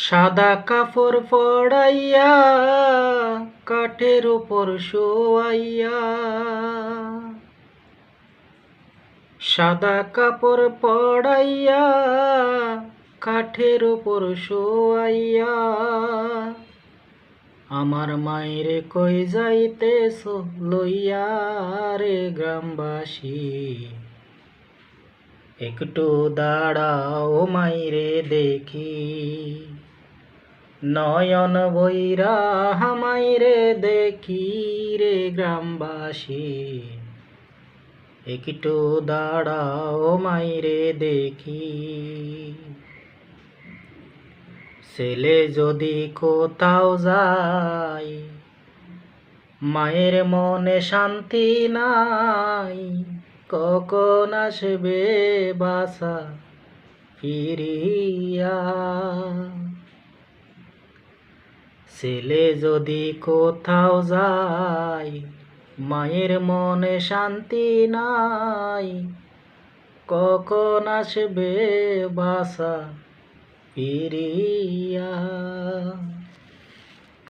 সাদা কাপড় পড়াইয়া কাঠের উপর শোয়াইয়া, সাদা কাপড় পড়াইয়া কাঠের উপর শোয়াইয়া, আমার মায়েরে কই যাইতেছ লইয়া রে গ্রামবাসী, একটু দাঁড়াও মাইরে দেখি, নয়ন বইরা হামাইরে দেখি রে গ্রামবাসী, একটু দাঁড়াও মাইরে দেখি। ছেলে যদি কোথাও যায়, মায়ের মনে শান্তি নাই, কখন আসবে বাসা ফিরিয়া। ছেলে যদি কোথাও যায়, মায়ের মনে শান্তি নাই, কখন আসবে বাসা ফিরিয়া।